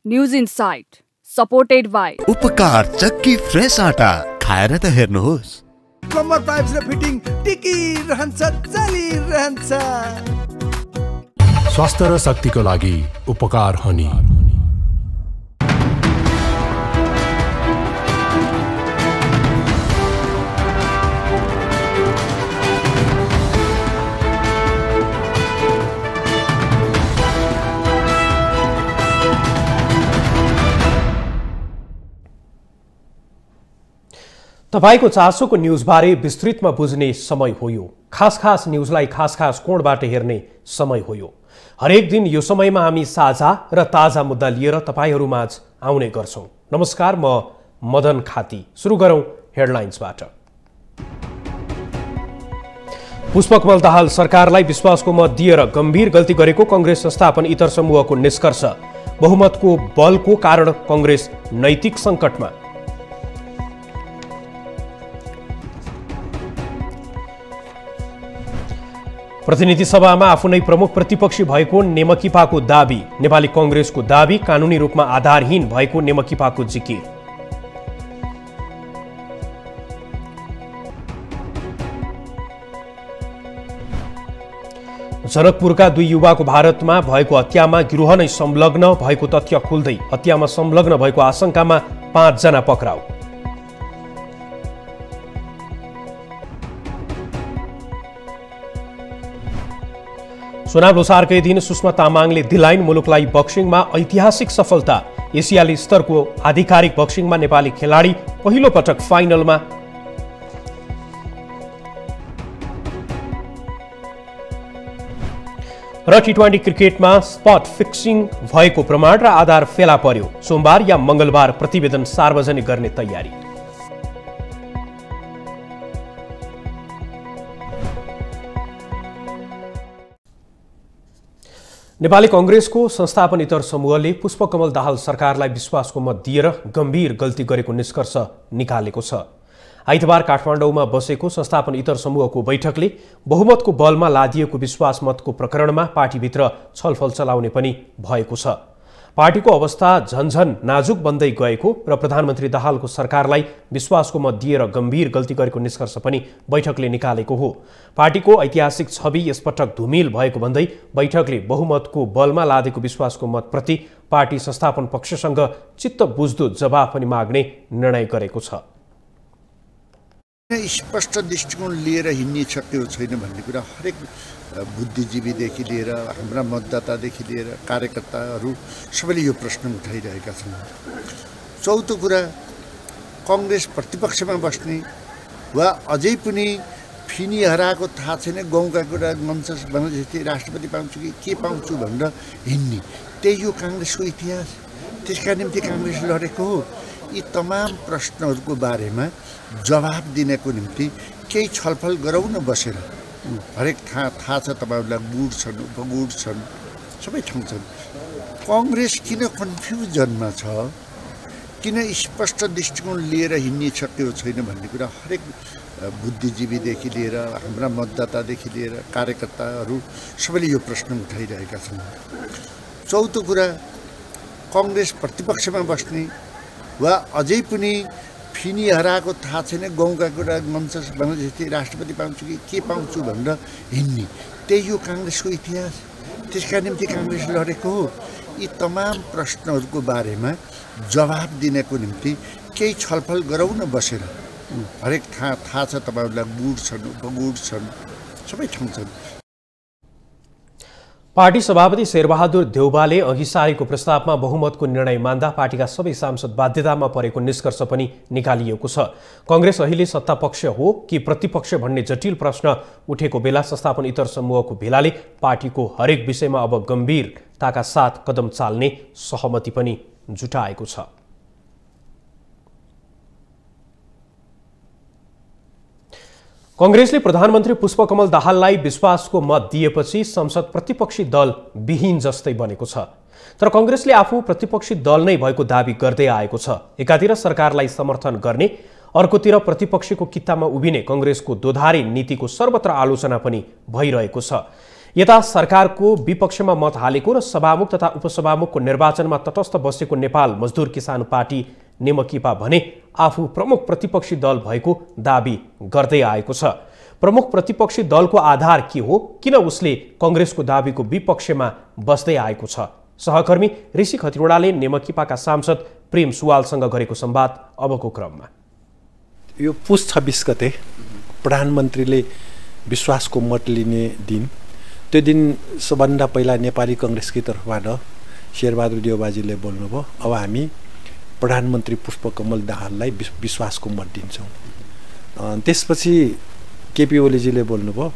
News insight supported by उपकार चक्की fresh आटा खाएर त हेर्नुहोस्। प्लम्बर पाइप्स र फिटिङ टिकिरहन्छ चलिरहन्छ। स्वास्थ्य र शक्तिको लागि उपकार हनी। तपाईको चासोको न्यूजबारे विस्तृतमा बुझ्ने समय हो यो। खास न्यूजलाई खास कोणबाट हेर्ने समय हो यो। हरेक दिन यो समयमा हामी साझा र ताजा मुद्दा लिएर तपाईहरुमाझ आउने गर्छौं। नमस्कार, म मदन खाती। सुरु गरौं हेडलाइन्सबाट। पुष्पकमल दाहाल सरकारलाई विश्वासको मत दिएर गम्भीर गल्ती गरेको कांग्रेस संस्थापन इतर समूहको निष्कर्ष। बहुमतको बलको कारण कांग्रेस नैतिक संकटमा। प्रतिनिधि सभामा आफू नै प्रमुख प्रतिपक्षी भएको नेमकिपाको दाबी। नेपाली कांग्रेसको दाबी कानूनी रूपमा आधारहीन भएको नेमकिपाको जिकिर। जनकपुरका 2 युवाको भारतमा भएको हत्यामा गिरोह नै संलग्न भएको तथ्य खुल्दै हत्यामा संलग्न भएको आशंकामा 5 जना पक्राउ। चुनाव लोसारकै दिन सुषमा तामाङले दिलाइन मुलुकलाई बक्सिङमा ऐतिहासिक सफलता। एसियाली स्तरको आधिकारिक बक्सिङमा नेपाली खेलाडी पहिलो पटक फाइनलमा। र टी20 क्रिकेटमा स्पट फिक्सिङ भएको प्रमाण र आधार फेला पर्यो। सोमबार या मंगलबार प्रतिवेदन सार्वजनिक गर्ने तयारी। नेपाली कांग्रेसको संस्थापन इतर समूहले पुष्पकमल दाहाल सरकारलाई विश्वासको मत दिएर गम्भीर गल्ती गरेको निष्कर्ष निकालेको छ। आइतबार काठमाडौँमा बसेको संस्थापन इतर समूहको बैठकले बहुमतको बलमा लादिएको विश्वास मतको प्रकरणमा पार्टीभित्र छलफल चलाउने पनि भएको छ। पार्टीको अवस्था झन्झन नाजुक बन्दै गएको र प्रधानमन्त्री दाहालको सरकारलाई विश्वासको मत दिएर गम्भीर गल्ती गरेको निष्कर्ष पनि बैठकले निकालेको हो। पार्टीको ऐतिहासिक छवि यसपटक धुमिल भएको भन्दै बैठकले बहुमतको बलमा लादेको विश्वासको मतप्रति पार्टी संस्थापन पक्षसँग चित्त बुझ्दो जवाफ पनि माग्ने निर्णय गरेको छ। स्पष्ट दृष्टिकोण लिएर हिँड्ने सक्यो छैन भन्ने कुरा हरेक बुद्धिजीवीदेखि लिएर हाम्रा मतदातादेखि लिएर कार्यकर्ताहरू सबैले यो प्रश्न उठाइरहेका छन्। चौथो कुरा, कांग्रेस प्रतिपक्षमा बस्ने वा अझै पनि फिनी हराएको थाहा छैन, गाउँका कुरा मञ्च भने जस्तै राष्ट्रपति पाउँछु कि के पाउँछु भनेर हिँड्ने, त्यही हो कांग्रेसको इतिहास। त्यसका निम्ति कांग्रेस लडेको हो। यी तमाम प्रश्नहरूको बारेमा जवाब दिनको निम्ति केही छलफल गरौँ न बसेर। हरेक थाहा छ तपाईहरुलाई, गुड छन्, उपगुड छन्, सबै ठाउँ छन्। कांग्रेस किन कन्फ्युजनमा छ, किन स्पष्ट दृष्टिकोण लिएर हिँड्ने सक्यो छैन भन्ने कुरा हरेक बुद्धिजीवीदेखि लिएर हाम्रा मतदातादेखि लिएर कार्यकर्ताहरू सबैले यो प्रश्न उठाइरहेका छन्। चौथो कुरा, कांग्रेस प्रतिपक्षमा बस्ने वा अझै पनि फिनी हराएको थाहा छैन, गाउँका कुरा मञ्च भने जस्तै राष्ट्रपति पाउँछु कि के पाउँछु भनेर हिँड्ने, त्यही हो कांग्रेसको इतिहास। त्यसका निम्ति कांग्रेस लडेको हो। यी तमाम प्रश्नहरूको बारेमा जवाब दिनको निम्ति केही छलफल गरौँ न बसेर। हरेक थाहा छ तपाईहरुलाई, गुड छन्, उपगुड छन्, सबै ठाउँ छन्। पार्टी सभापति शेरबहादुर देउबाले अघि सारेको प्रस्तावमा बहुमतको निर्णय मान्दा पार्टीका सबै सांसद बाध्यतामा परेको निष्कर्ष पनि निकालिएको छ। कांग्रेस अहिले सत्तापक्ष हो कि प्रतिपक्ष भन्ने जटिल प्रश्न उठेको बेला संस्थापन इतर समूहको भेलाले पार्टीको हरेक विषयमा अब गम्भीरताका साथ कदम चाल्ने सहमति पनि जुटाएको छ। कांग्रेसले प्रधानमन्त्री पुष्पकमल दाहाललाई विश्वासको मत दिएपछि संसद प्रतिपक्षी दल विहीन जस्तै बनेको छ। तर कांग्रेसले आफू प्रतिपक्षी दल नै भएको दाबी गर्दै आएको छ। एकातिर सरकारलाई समर्थन गर्ने, अर्कोतिर प्रतिपक्षीको कित्तामा उभिने कांग्रेसको दोधारे नीतिको सर्वत्र आलोचना पनि भइरहेको छ। यता सरकारको विपक्षमा मत हालेको र सभामुख तथा उपसभामुखको निर्वाचनमा तटस्थ बसेको नेपाल मजदुर किसान पार्टी नेमकिपा भने आफू प्रमुख प्रतिपक्षी दल भएको दाबी गर्दै आएको छ। प्रमुख प्रतिपक्षी दलको आधार के हो, किन उसले कङ्ग्रेसको दाबीको विपक्षमा बस्दै आएको छ? सहकर्मी ऋषि खतिवड़ाले नेमकिपाका सांसद प्रेम सुवालसँग गरेको संवाद अबको क्रममा। यो पुस 26 गते प्रधानमन्त्रीले विश्वासको मत लिने दिन, त्यो दिन सबभन्दा पहिला नेपाली कङ्ग्रेसकी तर्फबाट शेरबहादुर देउबाजीले बोल्नुभयो, अब हामी प्रधानमन्त्री पुष्पकमल दाहाललाई विश्वासको मत दिन्छौँ। त्यसपछि केपी ओलीजीले बोल्नुभयो,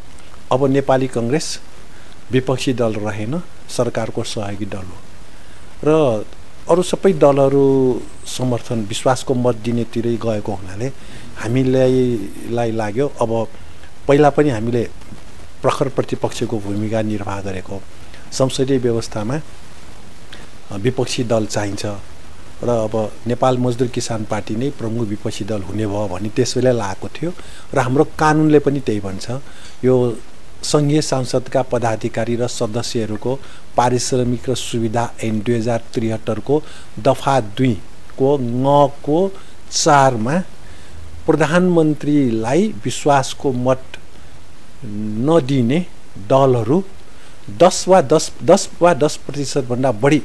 अब नेपाली कङ्ग्रेस विपक्षी दल रहेन, सरकारको सहयोगी दल हो र अरू सबै दलहरू समर्थन विश्वासको मत दिनेतिरै गएको हुनाले हामीलाई लाग्यो अब पहिला पनि हामीले प्रखर प्रतिपक्षको भूमिका निर्वाह गरेको संसदीय व्यवस्थामा विपक्षी दल चाहिन्छ र अब नेपाल मजदुर किसान पार्टी नै प्रमुख विपक्षी दल हुने भयो भनी त्यसबेला लागेको थियो र हाम्रो कानुनले पनि त्यही भन्छ। यो सङ्घीय संसदका पदाधिकारी र सदस्यहरूको पारिश्रमिक र सुविधा ऐन 2073 को दफा 2 को ङ को 4 मा प्रधानमन्त्रीलाई विश्वासको मत नदिने दलहरू 10% भन्दा बढी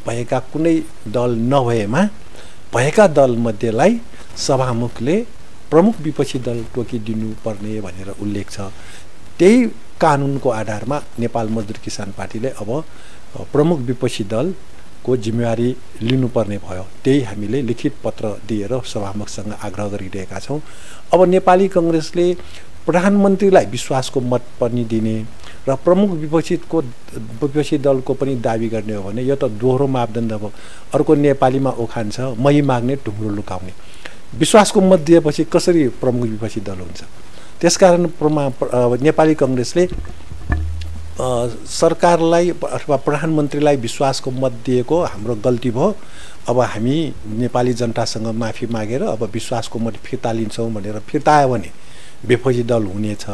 भएका कुनै दल नभएमा भएका दलमध्येलाई सभामुखले प्रमुख विपक्षी दल तोकिदिनुपर्ने भनेर उल्लेख छ। त्यही कानुनको आधारमा नेपाल मजदुर किसान पार्टीले अब प्रमुख विपक्षी दलको जिम्मेवारी लिनुपर्ने भयो। त्यही हामीले लिखित पत्र दिएर सभामुखसँग आग्रह गरिरहेका छौँ। अब नेपाली कङ्ग्रेसले प्रधानमन्त्रीलाई विश्वासको मत पनि दिने र प्रमुख विपक्षी दलको पनि दाबी गर्ने हो भने यो त दोहोरो मापदण्ड भयो। अर्को नेपालीमा उखान छ, मै माग्ने ढुङ्ग्रो लुकाउने। विश्वासको मत दिएपछि कसरी प्रमुख विपक्षी दल हुन्छ? त्यसकारण नेपाली कङ्ग्रेसले सरकारलाई अथवा प्रधानमन्त्रीलाई विश्वासको मत दिएको हाम्रो गल्ती भयो, अब हामी नेपाली जनतासँग माफी मागेर अब विश्वासको मत फिर्ता लिन्छौँ भनेर फिर्ता आयो भने विपक्षी दल हुनेछ।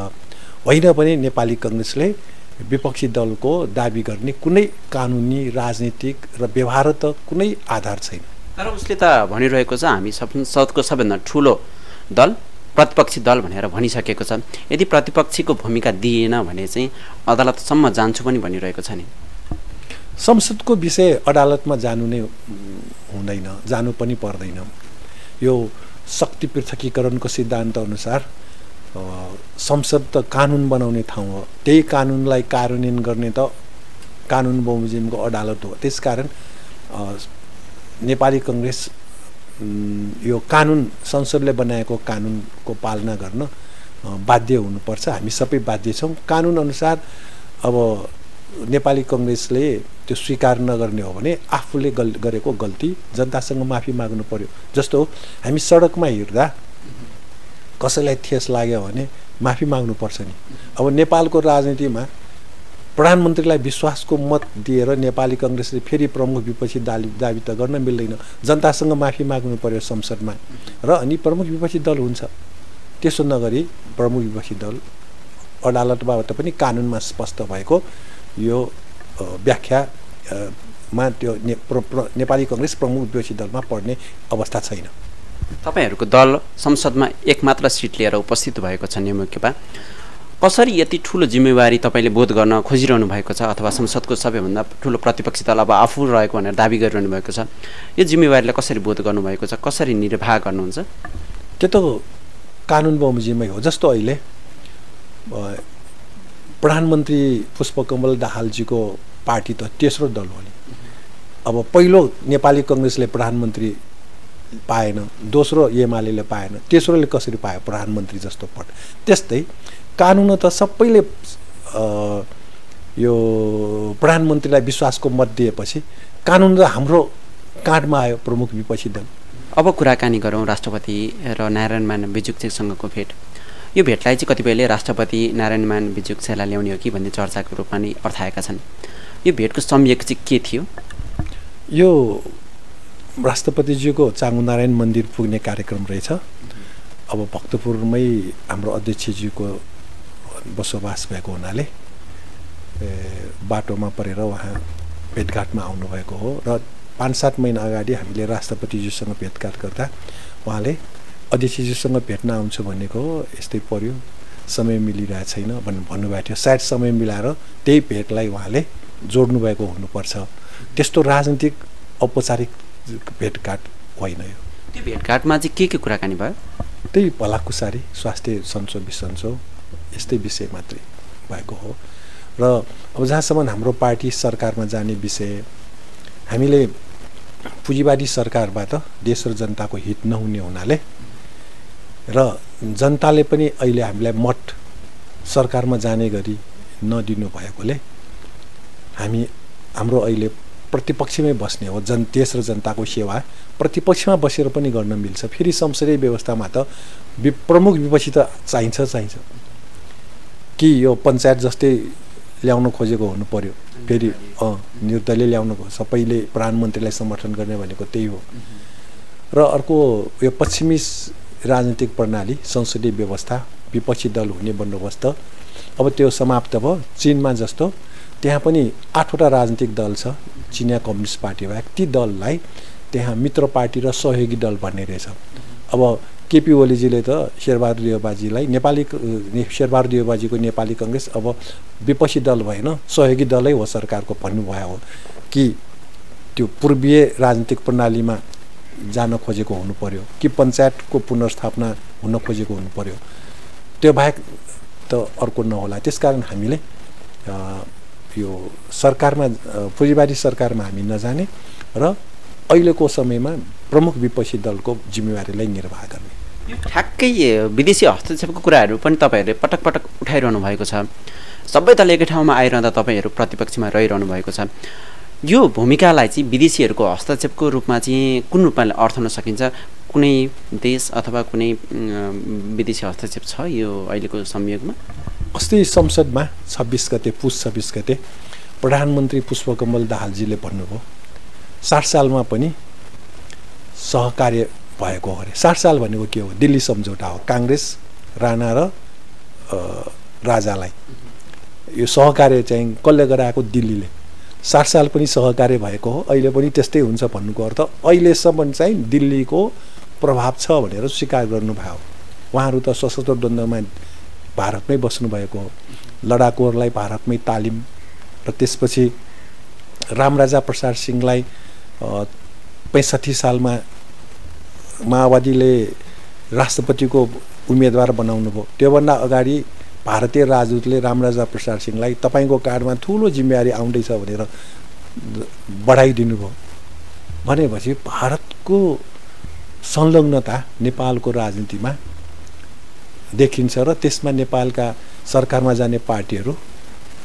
होइन भने नेपाली कङ्ग्रेसले विपक्षी दलको दाबी गर्ने कुनै कानुनी राजनीतिक र व्यवहार त कुनै आधार छैन। तर उसले त भनिरहेको छ हामी संसदको सबैभन्दा ठुलो दल प्रतिपक्षी दल भनेर भनिसकेको छ। यदि प्रतिपक्षीको भूमिका दिएन भने चाहिँ अदालतसम्म जान्छु पनि भनिरहेको छ नि। संसदको विषय अदालतमा जानु नै हुँदैन, जानु पनि पर्दैन। यो शक्ति पृथकीकरणको सिद्धान्त अनुसार संसद त कानुन बनाउने ठाउँ हो, त्यही कानुनलाई कार्यान्वयन गर्ने त कानुन बमोजिमको अदालत हो। त्यसकारण नेपाली कङ्ग्रेस यो कानुन संसदले बनाएको कानुनको पालना गर्न बाध्य हुनुपर्छ। हामी सबै बाध्य छौँ। कानुन अनुसार अब नेपाली कङ्ग्रेसले त्यो स्वीकार नगर्ने हो भने आफूले गरेको गल्ती जनतासँग माफी माग्नु पर्यो। जस्तो हामी सडकमा हिँड्दा कसैलाई ठेस लाग्यो भने माफी माग्नुपर्छ नि। अब नेपालको राजनीतिमा प्रधानमन्त्रीलाई विश्वासको मत दिएर नेपाली कङ्ग्रेसले फेरि प्रमुख विपक्षी दाबी त गर्न मिल्दैन। जनतासँग माफी माग्नु पर्यो संसदमा र अनि प्रमुख विपक्षी दल हुन्छ। त्यसो नगरी प्रमुख विपक्षी दल अदालतबाट पनि कानुनमा स्पष्ट भएको यो व्याख्यामा त्यो नेपाली कङ्ग्रेस प्रमुख विपक्षी दलमा पर्ने अवस्था छैन। तपाईहरूको दल संसदमा एक मात्र सिट लिएर उपस्थित भएको छ नेमकिपा। कसरी यति ठुलो जिम्मेवारी तपाईँले बोध गर्न खोजिरहनु भएको छ अथवा संसदको सबैभन्दा ठुलो प्रतिपक्षी दल अब आफू रहेको भनेर दाबी गरिरहनु भएको छ, यो जिम्मेवारीलाई कसरी बोध गर्नुभएको छ, कसरी निर्वाह गर्नुहुन्छ? त्यो त कानुन बमोजिमै हो। जस्तो अहिले प्रधानमन्त्री पुष्पकमल दाहालजीको पार्टी त तेस्रो दल हो नि। अब पहिलो नेपाली कङ्ग्रेसले प्रधानमन्त्री पाएन, दोस्रो एमाले पाएन, तेस्रोले कसरी पायो प्रधानमन्त्री जस्तो पद? त्यस्तै कानुन त सबैले यो प्रधानमन्त्रीलाई विश्वासको मत दिएपछि कानुन र हाम्रो काँधमा आयो प्रमुख विपक्षी दल। अब कुराकानी गरौँ राष्ट्रपति र नारायणमान बिजुक्सेसँगको भेट। यो भेटलाई चाहिँ कतिपयले राष्ट्रपति नारायणमान बिजुक्सेलाई ल्याउने हो कि भन्ने चर्चाको रूपमा नै अर्थाएका छन्। यो भेटको संयोग चाहिँ के थियो? यो राष्ट्रपतिजीको चाँगुनारायण मन्दिर पुग्ने कार्यक्रम रहेछ। अब भक्तपुरमै हाम्रो अध्यक्षजीको बसोबास भएको हुनाले बाटोमा परेर उहाँ भेटघाटमा आउनुभएको हो र 5-7 महिना अगाडि हामीले राष्ट्रपतिज्यूसँग भेटघाट गर्दा उहाँले अध्यक्षज्यूसँग भेट्न आउँछु भनेको हो, यस्तै पर्यो, समय मिलिरहेको छैन भन्नुभएको थियो। सायद समय मिलाएर त्यही भेटलाई उहाँले जोड्नुभएको हुनुपर्छ। त्यस्तो राजनीतिक औपचारिक भेटघाट होइन यो। त्यो भेटघाटमा चाहिँ के कुराकानी भयो? त्यही भलाकुसारी, स्वास्थ्य सन्चो बिसन्चो यस्तै विषय मात्रै भएको हो। र अब जहाँसम्म हाम्रो पार्टी सरकारमा जाने विषय, हामीले पुँजीवादी सरकारबाट देश र जनताको हित नहुने हुनाले र जनताले पनि अहिले हामीलाई मत सरकारमा जाने गरी नदिनु भएकोले हाम्रो अहिले प्रतिपक्षमै बस्ने हो। देश र जनताको सेवा प्रतिपक्षमा बसेर पनि गर्न मिल्छ। फेरि संसदीय व्यवस्थामा त प्रमुख विपक्षी त चाहिन्छ कि यो पञ्चायत जस्तै ल्याउन खोजेको हुनु पर्यो, फेरि निर्दलीय ल्याउनु सबैले प्रधानमन्त्रीलाई समर्थन गर्ने भनेको त्यही हो। र अर्को यो पश्चिमी राजनीतिक प्रणाली, संसदीय व्यवस्था, विपक्षी दल हुने बन्दोबस्त अब त्यो समाप्त भयो। चीनमा जस्तो त्यहाँ पनि 8वटा राजनीतिक दल छ, चिनिया कम्युनिस्ट पार्टी बाहेक। ती दललाई त्यहाँ मित्र पार्टी र सहयोगी दल भन्ने रहेछ। अब केपी ओलीजीले त शेरबहादुर देउवाजीलाई शेरबहादुर देउवाजीको नेपाली कांग्रेस अब विपक्षी दल भएन, सहयोगी दलै हो सरकारको भन्नुभयो हो कि त्यो पूर्वीय राजनीतिक प्रणालीमा जान खोजेको हुनु पर्यो कि पञ्चायतको पुनर्स्थापना हुन खोजेको हुनु पर्यो, त्यो बाहेक त अर्को नहोला। त्यसकारण हामीले यो सरकारमा, पुँजीवादी सरकारमा हामी नजाने र अहिलेको समयमा प्रमुख विपक्षी दलको जिम्मेवारीलाई निर्वाह गर्ने। ठ्याक्कै विदेशी हस्तक्षेपको कुराहरू पनि तपाईँहरूले पटक पटक उठाइरहनु भएको छ। सबै दल एकै ठाउँमा आइरहँदा तपाईँहरू प्रतिपक्षमा रहिरहनु भएको छ। यो भूमिकालाई चाहिँ विदेशीहरूको हस्तक्षेपको रूपमा चाहिँ कुन रूपमा अर्थ हुन सकिन्छ? कुनै देश अथवा कुनै विदेशी हस्तक्षेप छ यो अहिलेको संयोगमा? अस्ति संसदमा 26 गते, पुस 26 गते प्रधानमन्त्री पुष्पकमल दाहालजीले भन्नुभयो 60 सालमा पनि सहकार्य भएको हो अरे। 60 साल भनेको के हो? दिल्ली सम्झौता हो। काङ्ग्रेस, राणा र राजालाई यो सहकार्य चाहिँ कसले गराएको? दिल्लीले। 60 साल पनि सहकार्य भएको हो, अहिले पनि त्यस्तै हुन्छ भन्नुको अर्थ अहिलेसम्म चाहिँ दिल्लीको प्रभाव छ भनेर स्वीकार गर्नुभयो। उहाँहरू त सशस्त्र द्वन्द्वमा भारतमै बस्नुभएको हो, लडाकुहरूलाई भारतमै तालिम, र त्यसपछि रामराजा प्रसाद सिंहलाई 65 सालमा माओवादीले राष्ट्रपतिको उम्मेदवार बनाउनु भयो। त्योभन्दा अगाडि भारतीय राजदूतले रामराजा प्रसाद सिंहलाई तपाईँको कार्डमा ठुलो जिम्मेवारी आउँदैछ भनेर बढाइदिनु भयो। भनेपछि भारतको संलग्नता नेपालको राजनीतिमा देखिन्छ र त्यसमा नेपालका सरकारमा जाने पार्टीहरू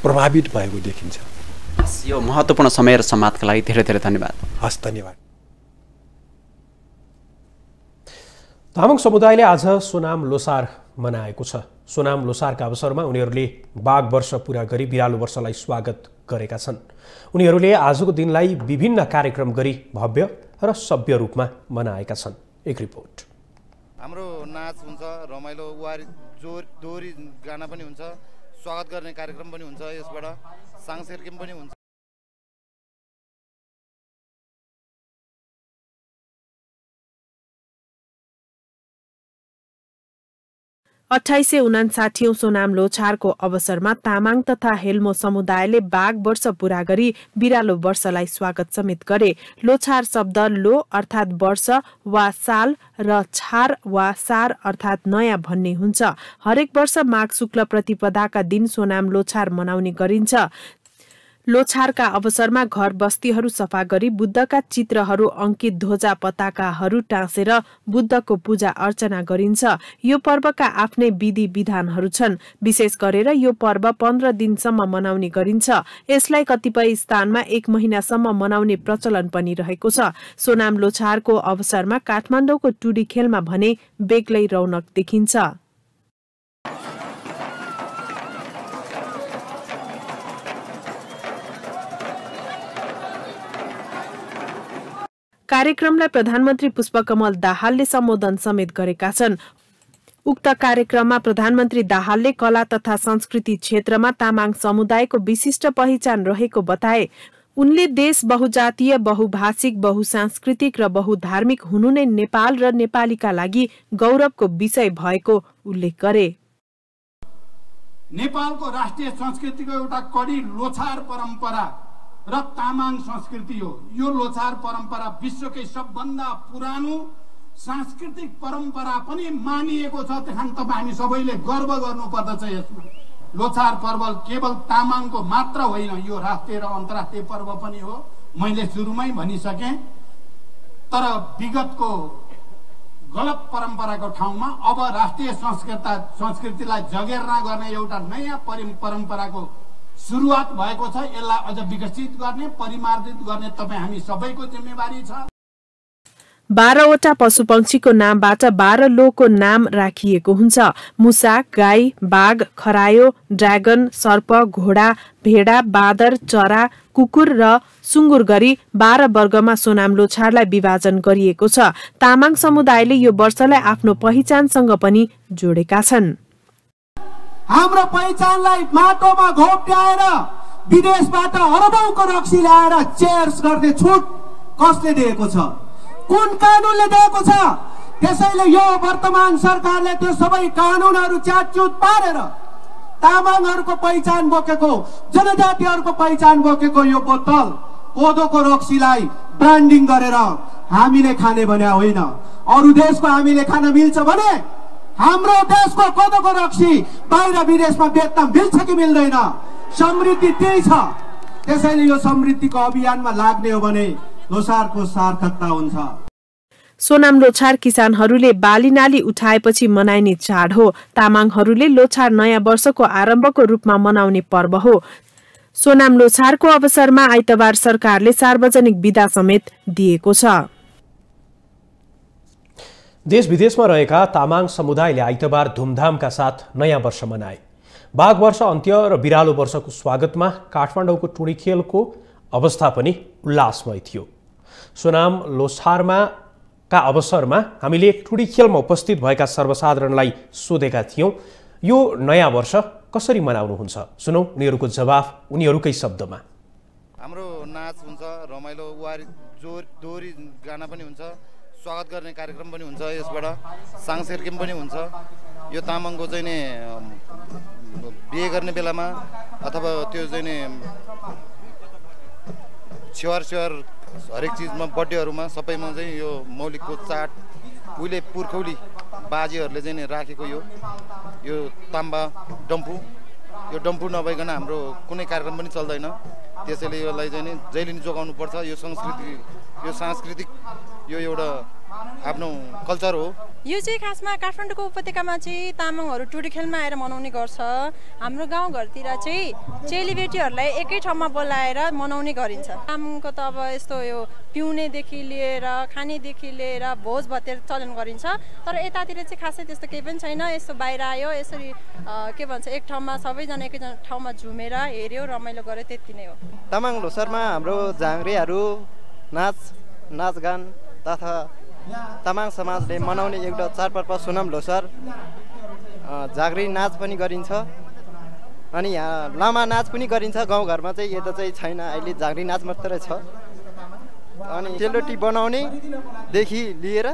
प्रभावित भएको देखिन्छ। यो महत्त्वपूर्ण समय र समाजका लागि धेरै धेरै धन्यवाद। हस्, धन्यवाद। तामाङ समुदायले आज सोनाम लोसार मनाएको छ। सोनाम लोसारका अवसरमा उनीहरूले बाघ वर्ष पूरा गरी बिरालो वर्षलाई स्वागत गरेका छन्। उनीहरूले आजको दिनलाई विभिन्न कार्यक्रम गरी भव्य र सभ्य रूपमा मनाएका छन्। एक रिपोर्ट। हाम्रो नाच हुन्छ, रमाइलो वारी दोहोरी गाना पनि हुन्छ, स्वागत गर्ने कार्यक्रम पनि हुन्छ, यसबाट सांस्कृतिक पनि हुन्छ। 2859औं सोनाम लोछारको अवसरमा तामाङ तथा हेल्मो समुदायले बाघ वर्ष पूरा गरी बिरालो वर्षलाई स्वागत समेत गरे। लोछार शब्द लो अर्थात् वर्ष वा साल र छार वा सार अर्थात् नयाँ भन्ने हुन्छ। हरेक वर्ष माघ शुक्ल प्रतिपदाका दिन सोनाम लोछार मनाउने गरिन्छ। लोछारका अवसरमा घर बस्तीहरू सफा गरी बुद्धका चित्रहरू अंकित ध्वजा पताकाहरू टाँसेर बुद्धको पूजा अर्चना गरिन्छ। यो पर्वका आफ्नै विधि विधानहरू छन्। विशेष गरेर यो पर्व 15 दिनसम्म मनाउने गरिन्छ। यसलाई कतिपय स्थानमा 1 महिनासम्म मनाउने प्रचलन पनि रहेको छ। सोनाम लोछारको अवसरमा काठमाडौँको टुडी खेलमा भने बेग्लै रौनक देखिन्छ। कार्यक्रमलाई प्रधानमन्त्री पुष्पकमल दाहालले सम्बोधन समेत गरेका छन्। उक्त कार्यक्रममा प्रधानमन्त्री दाहालले कला तथा संस्कृति क्षेत्रमा तामाङ समुदायको विशिष्ट पहिचान रहेको बताए। उनले देश बहुजातीय, बहुभाषिक, बहुसांस्कृतिक र बहुधार्मिक हुनु नै नेपाल र नेपालीका लागि गौरवको विषय भएको उल्लेख गरे। नेपालको राष्ट्रिय संस्कृतिको एउटा कडी लोछार परम्परा र तामाङ संस्कृति हो। यो लोछार परम्परा विश्वकै सबभन्दा पुरानो सांस्कृतिक परम्परा पनि मानिएको छ। त्यहाँ हामी सबैले गर्व गर्नुपर्दछ। यसमा लोछार पर्व केवल तामाङको मात्र होइन, यो राष्ट्रिय र अन्तर्राष्ट्रिय पर्व पनि हो। मैले सुरुमै भनिसकेँ। तर विगतको गलत परम्पराको ठाउँमा अब राष्ट्रिय संस्कृतिलाई जगेर्ना गर्ने एउटा नयाँ परम्पराको सुरुवात भएको छ। यसलाई अझ विकसित गर्ने, परिमार्जित गर्ने तपाईँ हामी सबैको जिम्मेवारी छ। 12वटा पशुपक्षीको नामबाट 12 लोको नाम राखिएको हुन्छ। मुसा, गाई, बाघ, खरायो, ड्रागन, सर्प, घोडा, भेडा, बाँदर, चरा, कुकुर र सुँगुर गरी 12 वर्गमा सोनाम लोछारलाई विभाजन गरिएको छ। तामाङ समुदायले यो वर्षलाई आफ्नो पहिचानसँग पनि जोडेका छन्। हाम्रो पहिचानलाई माटोमा घोप्ट्याएर विदेशबाट अरबौंको रक्सी ल्याएर चेयर्स गर्ने छुट कसले दिएको छ? कुन कानूनले दिएको छ? त्यसैले यो वर्तमान सरकारले त्यो सबै कानूनहरू च्याटचुट पारेर तामाङहरूको पहिचान बोकेको, जनजातिहरूको पहिचान बोकेको यो बोतल कोदोको रक्सीलाई ब्रान्डिङ गरेर हामीले खाने भने होइन। अरू देशको हामीले खान मिल्छ भने हाम्रो देशको कोदोको रक्सी बाहिर विदेशमा बेच्न मिल्छ कि मिल्दैन? समृद्धि त्यही छ। त्यसैले यो समृद्धिको अभियानमा लाग्ने हो भने लोछारको सार्थकता हुन्छ। सोनाम लोछार किसानहरूले बालीनाली उठाएपछि मनाइने चाड हो। तामाङहरूले लोछार नयाँ वर्षको आरम्भको रूपमा मनाउने पर्व हो। सोनाम लोछारको अवसरमा आइतबार सरकारले सार्वजनिक बिदा समेत दिएको छ। देश विदेशमा रहेका तामाङ समुदायले आइतबार धुमधामका साथ नयाँ वर्ष मनाए। बाघ वर्ष अन्त्य र बिरालो वर्षको स्वागतमा काठमाडौँको टुँडी खेलको अवस्था पनि उल्लासमय थियो। सोनाम लोछारमा का अवसरमा हामीले टुँडी खेलमा उपस्थित भएका सर्वसाधारणलाई सोधेका थियौं, यो नयाँ वर्ष कसरी मनाउनुहुन्छ? सुनौ उनीहरूको जवाफ उनीहरूकै शब्दमा। हाम्रो नाच हुन्छ, रमाइलो वारी दोहोरी गाना पनि हुन्छ, स्वागत गर्ने कार्यक्रम पनि हुन्छ, यसबाट सांस्कृतिक पनि हुन्छ। यो तामाङको चाहिँ नि बिहे गर्ने बेलामा अथवा त्यो चाहिँ नि छेवार हरेक चिजमा, बर्थडेहरूमा सबैमा चाहिँ यो मौलिकको चाड उहिले पुर्खौली बाजेहरूले चाहिँ नि राखेको यो ताम्बा डम्फु, यो डम्फु नभइकन हाम्रो कुनै कार्यक्रम पनि चल्दैन। त्यसैले यसलाई चाहिँ नि जहिले नि जोगाउनु पर्छ। यो संस्कृति, यो सांस्कृतिक, यो एउटा आफ्नो कल्चर हो। यो चाहिँ खासमा काठमाडौँको उपत्यकामा चाहिँ तामाङहरू टुँडी खेलमा आएर मनाउने गर्छ। हाम्रो गाउँघरतिर चाहिँ चेलीबेटीहरूलाई एकै ठाउँमा बोलाएर मनाउने गरिन्छ। तामाङको त अब यस्तो यो पिउनेदेखि लिएर खानेदेखि लिएर भोज भतेर चलन गरिन्छ। तर यतातिर चाहिँ खासै त्यस्तो केही पनि छैन। यसो बाहिर आयो, यसरी के भन्छ, एक ठाउँमा सबैजना एकै ठाउँमा झुमेर हेऱ्यो, रमाइलो गर्यो, त्यति नै हो। तामाङ लोछारमा हाम्रो झाँग्रीहरू नाचगान तथा तामाङ समाजले मनाउने एउटा चाडपर्व सोनाम लोछार, झाँग्री नाच पनि गरिन्छ अनि यहाँ लामा नाच पनि गरिन्छ। गाउँघरमा चाहिँ यता चाहिँ छैन, अहिले झाँग्री नाच मात्रै छ। अनि सेलरोटी बनाउनेदेखि लिएर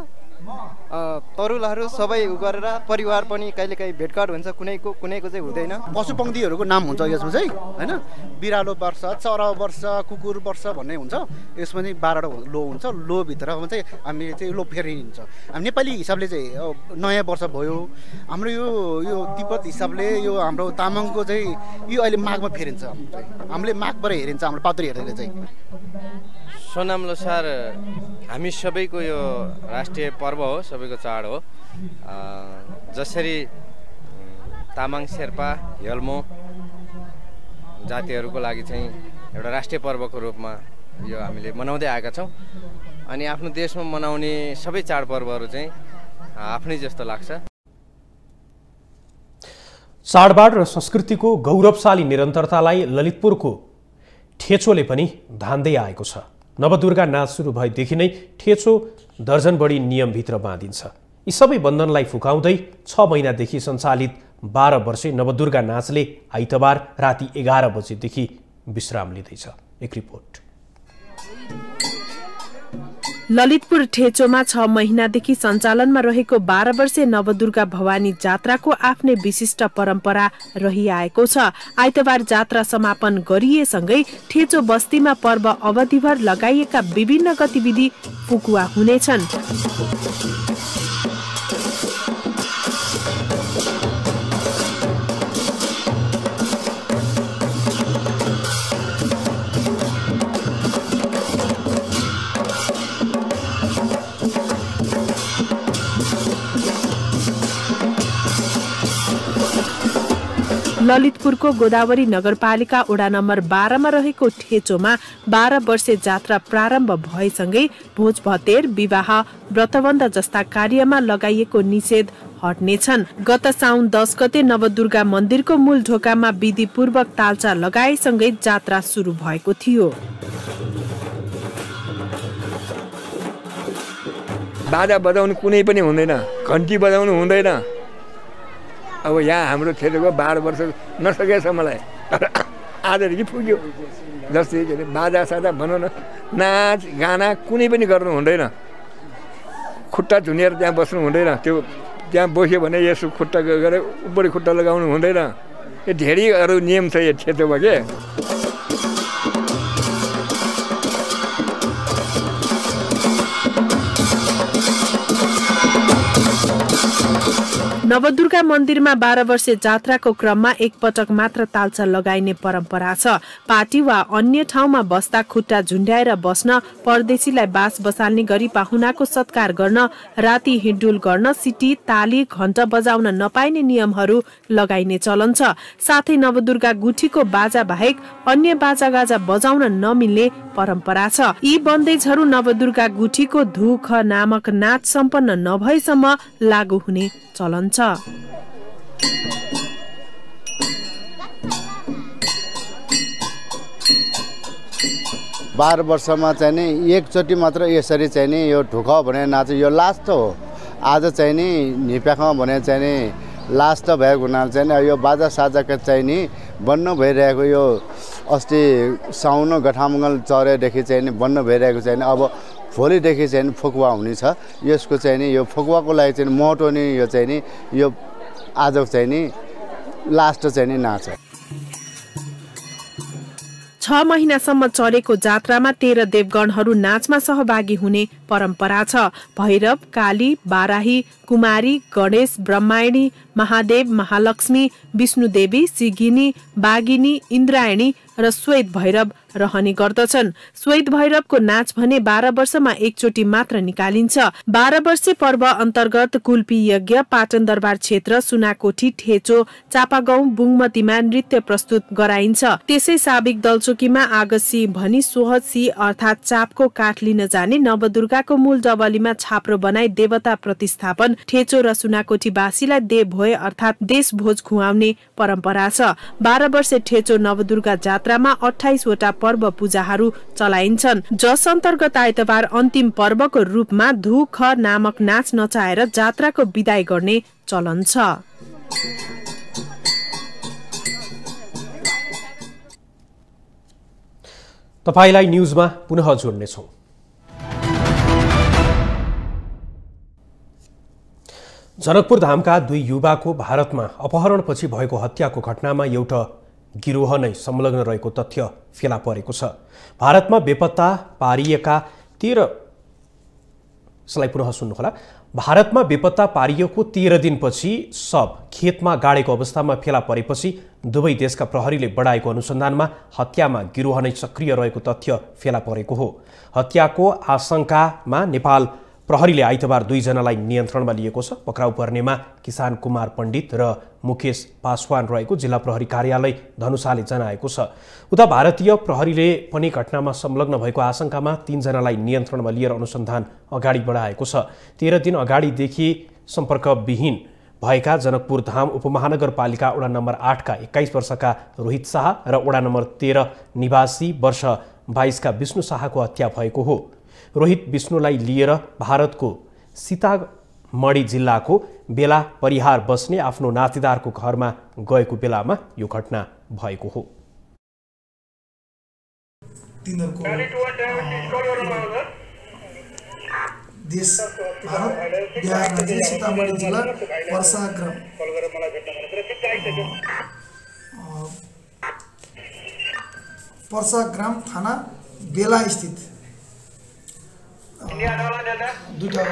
तरुलहरू सबै गरेर परिवार पनि कहिलेकाहीँ भेटघाट हुन्छ, कुनैको चाहिँ हुँदैन। पशुपङ्खीहरूको नाम हुन्छ यसमा चाहिँ, होइन? बिरालो वर्ष, चरा वर्ष, कुकुर वर्ष भन्ने हुन्छ। यसमा चाहिँ 12वटा लो हुन्छ। लोभित्रमा चाहिँ हामीले चाहिँ लो फेरिन्छ। हामी नेपाली हिसाबले चाहिँ नयाँ वर्ष भयो। हाम्रो यो तिब्बत हिसाबले यो हाम्रो तामाङको चाहिँ यो अहिले माघमा फेरिन्छ। हामीले माघबाट हेरिन्छ, हाम्रो पात्रो हेरेर चाहिँ। सोनाम लोछार हामी सबैको यो राष्ट्रिय पर्व हो, सबैको चाड हो। जसरी तामाङ, शेर्पा, हेल्मो जातिहरूको लागि चाहिँ एउटा राष्ट्रिय पर्वको रूपमा यो हामीले मनाउँदै आएका छौँ। अनि आफ्नो देशमा मनाउने सबै चाडपर्वहरू चाहिँ आफ्नै जस्तो लाग्छ। चाडबाड र संस्कृतिको गौरवशाली निरन्तरतालाई ललितपुरको ठेचोले पनि धान्दै आएको छ। नवदुर्गा नाच सुरु भएदेखि नै ठेचो दर्जन बढी नियमभित्र बाँधिन्छ। यी सबै बन्धनलाई फुकाउँदै 6 महिनादेखि सञ्चालित 12 वर्षे नवदुर्गा नाचले आइतबार राति 11 बजेदेखि विश्राम लिँदैछ। एक रिपोर्ट। ललितपुर ठेचोमा 6 महिनादेखि सञ्चालनमा रहेको 12 वर्षे नवदुर्गा भवानी जात्राको आफ्नै विशिष्ट परम्परा रहिआएको छ। आइतबार जात्रा समापन गरिएसँगै ठेचो बस्तीमा पर्व अवधिभर लगाइएका विभिन्न गतिविधि फुकुवा हुनेछन्। ललितपुरको गोदावरी नगरपालिका वडा नम्बर 12 मा रहेको ठेचोमा 12 वर्षे जात्रा प्रारम्भ भएसँगै भोज भतेर, विवाह, व्रतबन्ध जस्ता कार्यमा लगाइएको निषेध हट्नेछन्। गत साउन 10 गते नवदुर्गा मन्दिरको मूल ढोकामा विधिपूर्वक तालचा लगाएसँगै जात्रा सुरु भएको थियो। बाजा बजाउनु कुनै पनि हुँदैन, घन्टी बजाउनु हुँदैन। अब यहाँ हाम्रो क्षेत्रको 12 वर्ष नसकेछ मलाई, तर आजदेखि पुग्यो। जस्तै के अरे बाजा साजा भनौँ न, नाच गाना कुनै पनि गर्नु हुँदैन, खुट्टा झुनेर त्यहाँ बस्नु हुँदैन। त्यो त्यहाँ बस्यो भने यसो खुट्टा गरेर उपरी खुट्टा लगाउनु हुँदैन। यो धेरै अरू नियम छ यो क्षेत्रमा के। नवदुर्गा मन्दिरमा 12 वर्षे जात्राको क्रममा एकपटक मात्र तालचा लगाइने परम्परा छ। पार्टी वा अन्य ठाउँमा बस्दा खुट्टा झुन्ड्याएर बस्न, परदेशीलाई बास बसाल्ने गरी पाहुनाको सत्कार गर्न, राति हिँडडुल गर्न, सिटी, ताली, घण्ट बजाउन नपाइने नियमहरू लगाइने चलन छ। साथै नवदुर्गा गुठीको बाजा बाहेक अन्य बाजागाजा बजाउन नमिल्ने परम्परा छ। यी बन्देजहरू नवदुर्गा गुठीको धुख नामक नाच सम्पन्न नभएसम्म लागू हुने चलन छ। 12 वर्षमा चाहिँ नि एकचोटि मात्र यसरी चाहिँ नि यो ढुक भने नाच यो लास्ट हो। आज चाहिँ नि निप्याखमा भने चाहिँ नि लास्ट भएको हुनाले चाहिँ यो बाजा साजाको चाहिँ नि बन्नु भइरहेको यो अस्ति साउन गठामङ्गल चरेदेखि चाहिँ नि बन्नु भइरहेको चाहिँ अब भोलिदेखि चाहिँ फुकुवा हुनेछ। यसको चाहिँ नि यो फुकुवाको लागि चाहिँ मोटो नि यो चाहिँ नि यो आज चाहिँ नि लास्ट चाहिँ नि नाच। 6 महिनासम्म चलेको जात्रामा 13 देवगणहरू नाचमा सहभागी हुने परम्परा छ। भैरव, काली, बाराही, कुमारी, गणेश, ब्रह्मायणी, महादेव, महालक्ष्मी, विष्णुदेवी, सिगिनी, बागिनी, इन्द्रायणी र श्वेत भैरव रहने गर्दछन्। श्वेत भैरवको नाच भने 12 वर्षमा एकचोटि मात्र निकालिन्छ। 12 वर्षे पर्व अन्तर्गत कुल्पी यज्ञ, पाटन दरबार क्षेत्र, सुनाकोठी, ठेचो, चापागाउँ, बुङमतीमा नृत्य प्रस्तुत गराइन्छ। त्यसै साबिक दलचोकीमा आगसी भनी सोहसी अर्थात चापको काठ लिन जाने, नवदुर्गाको मूल डबलीमा छाप्रो बनाई देवता प्रतिस्थापन, ठेचो र सुनाकोठीवासीलाई देव भोए अर्थात देश भोज खुवाउने परम्परा छ। 12 वर्षे ठेचो नवदुर्गा जात्रामा 28 वटा पर्व पूजाहरू चलाइन्छन्, जस अन्तर्गत आइतबार अन्तिम पर्वको रूपमा धुख नामक नाच नचाएर जात्राको बिदाई गर्ने चलन छ। तपाईलाई न्यूजमा पुनः जोड्नेछौं। जनकपुर धामका 2 युवाको भारतमा अपहरणपछि भएको हत्याको घटनामा एउटा गिरोह नै संलग्न रहेको तथ्य फेला परेको छ। भारतमा बेपत्ता पारिएका 13 भारतमा बेपत्ता पारिएको 13 दिनपछि शव खेतमा गाडेको अवस्थामा फेला परेपछि दुवै देशका प्रहरीले बढाएको अनुसन्धानमा हत्यामा गिरोह नै सक्रिय रहेको तथ्य फेला परेको हो। हत्याको आशंकामा नेपाल प्रहरीले आइतबार 2 जनालाई नियन्त्रणमा लिएको छ। पक्राउ पर्नेमा किसान कुमार पण्डित र मुकेश पासवान रहेको जिल्ला प्रहरी कार्यालय धनुषाले जनाएको छ। उता भारतीय प्रहरीले पनि घटनामा संलग्न भएको आशंकामा 3 जनालाई नियन्त्रणमा लिएर अनुसन्धान अगाडि बढाएको छ। 13 दिन अगाडिदेखि सम्पर्कविहीन भएका जनकपुर धाम उपमहानगरपालिका वडा नम्बर 8 का 21 वर्षका रोहित शाह र वडा नम्बर 13 निवासी वर्ष 22 का विष्णु शाहको हत्या भएको हो। रोहित विष्णुलाई लिएर भारतको मडी जिल्लाको बेला परिहार बस्ने आफ्नो नातेदारको घरमा गएको बेलामा यो घटना भएको हो। देश भारत बिहार राज्य सीतामढ़ी जिला पर्सा ग्राम थाना बेला स्थित दुईटा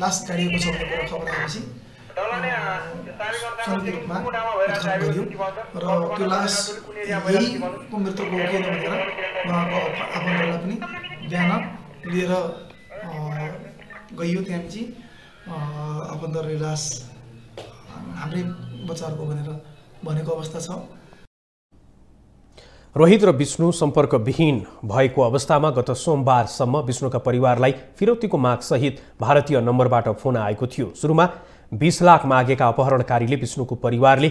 लास काटिएको छ भन्ने कुरा खबर आएपछि संयुक्त रूपमा उद्धार गरियो र त्यो लास यही मृतकको हो कि भनेर उहाँको आफन्तहरूलाई पनि बिहान लिएर गइयो। त्यहाँपछि आफन्तहरूले लास हाम्रै बच्चाहरूको भनेर भनेको अवस्था छ। रोहित र विष्णु सम्पर्कविहीन भएको अवस्थामा गत सोमबारसम्म विष्णुका परिवारलाई फिरौतीको मागसहित भारतीय नम्बरबाट फोन आएको थियो। सुरुमा 20 लाख मागेका अपहरणकारीले विष्णुको परिवारले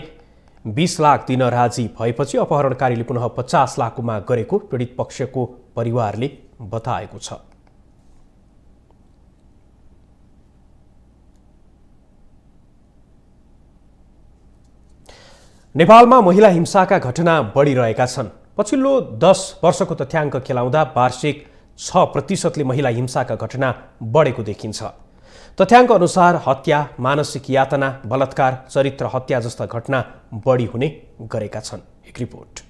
20 लाख दिन राजी भएपछि अपहरणकारीले पुनः 50 लाखको माग गरेको पीडित पक्षको परिवारले बताएको छ। नेपालमा महिला हिंसाका घटना बढिरहेका छन्। पछिल्लो 10 वर्षको तथ्याङ्क खेलाउँदा वार्षिक 6% महिला हिंसाका घटना बढेको देखिन्छ। तथ्याङ्क अनुसार हत्या, मानसिक यातना, बलात्कार, चरित्र हत्या जस्ता घटना बढी हुने गरेका छन्। एक रिपोर्ट।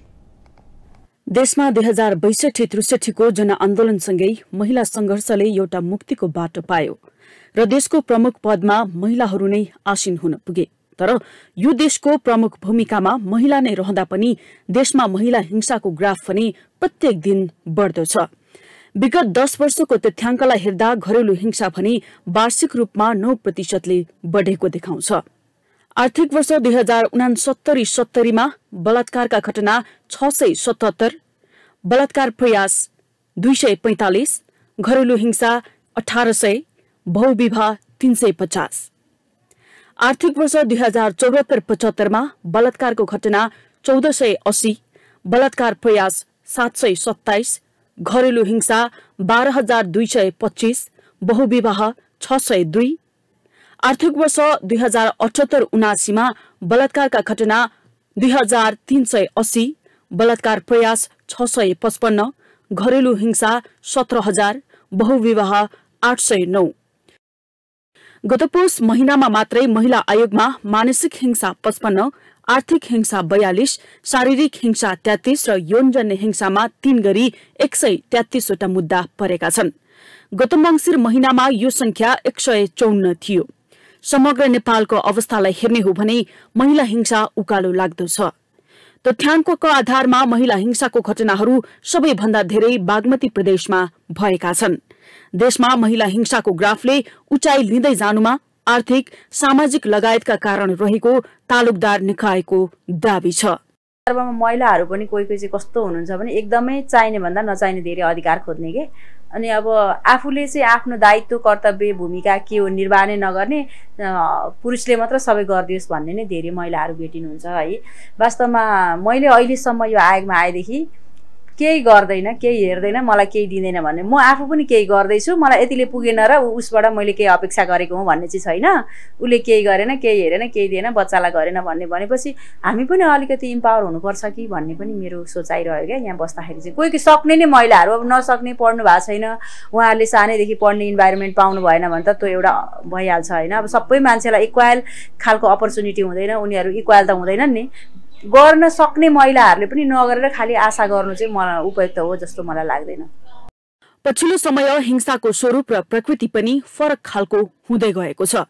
देशमा 2062-63 को जनआन्दोलनसँगै महिला सङ्घर्षले एउटा मुक्तिको बाटो पायो र देशको प्रमुख पदमा महिलाहरू नै आसीन हुन पुगे। तर यो देशको प्रमुख भूमिकामा महिला नै रहँदा पनि देशमा महिला हिंसाको ग्राफ पनि प्रत्येक दिन बढ्दो छ। विगत 10 वर्षको तथ्याङ्कलाई हेर्दा घरेलु हिंसा पनि वार्षिक रूपमा 9%ले बढेको देखाउँछ। आर्थिक वर्ष 2069-70 मा बलात्कारका घटना 677, बलात्कार प्रयास 245, घरेलु हिंसा 1800, बहुविवाह 350। आर्थिक वर्ष 2074-75 मा बलात्कारको घटना 1480, बलात्कार प्रयास 727, घरेलु हिंसा 12225, बहुविवाह 602। आर्थिक वर्ष 2078-79 मा बलात्कारका घटना 2380, बलात्कार प्रयास 655, घरेलु हिंसा 17000, बहुविवाह 809। गत पौष महिनामा मात्रै महिला आयोगमा मानसिक हिंसा 55, आर्थिक हिंसा 42, शारीरिक हिंसा 33 र यौनजन्य हिंसामा 3 गरी 133 वटा मुद्दा परेका छन्। गत मङ्सिर महिनामा यो संख्या 154 थियो। समग्र नेपालको अवस्थालाई हेर्ने हो भने महिला हिंसा उकालो लाग्दो छ। तथ्याङ्कको आधारमा महिला हिंसाको घटनाहरू सबैभन्दा धेरै बागमती प्रदेशमा भएका छन्। देशमा महिला हिंसाको ग्राफले उचाइ लिँदै जानुमा आर्थिक, सामाजिक लगायतका कारण रहेको तालुकदार निकायको दाबी छ। महिलाहरू पनि कोही कोही चाहिँ कस्तो हुनुहुन्छ भने एकदमै चाहिने भन्दा नचाहिने धेरै अधिकार खोज्ने के। अनि अब आफूले चाहिँ आफ्नो दायित्व, कर्तव्य, भूमिका के हो निर्वाह नै नगर्ने, पुरुषले मात्र सबै गरिदियोस् भन्ने नै धेरै महिलाहरू भेटिनुहुन्छ है। वास्तवमा मैले अहिलेसम्म यो आयोगमा आएदेखि केही गर्दैन, केही हेर्दैन, मलाई केही दिँदैन भन्ने, म आफू पनि केही गर्दैछु, मलाई यतिले पुगेन र उसबाट मैले केही अपेक्षा गरेको हुँ भन्ने चाहिँ छैन। उसले केही गरेन, केही हेरेन, केही दिएन, बच्चालाई गरेन भन्ने भनेपछि हामी पनि अलिकति इम्पावर हुनुपर्छ कि भन्ने पनि मेरो सोचाइ रह्यो क्या। यहाँ बस्दाखेरि चाहिँ कोही सक्ने नै महिलाहरू, अब नसक्ने, पढ्नु भएको छैन, उहाँहरूले सानैदेखि पढ्ने इन्भाइरोमेन्ट पाउनु भएन भने त त्यो एउटा भइहाल्छ होइन। अब सबै मान्छेलाई इक्वल खालको अपर्च्युनिटी हुँदैन, उनीहरू इक्वल त हुँदैनन् नि। गर्न सक्ने महिलाहरूले पनि नगरेर खालि आशा गर्नु चाहिँ मलाई उपयुक्त हो जस्तो मलाई लाग्दैन। पछिल्लो समय हिंसाको स्वरूप र प्रकृति पनि फरक खालको हुँदै गएको छ।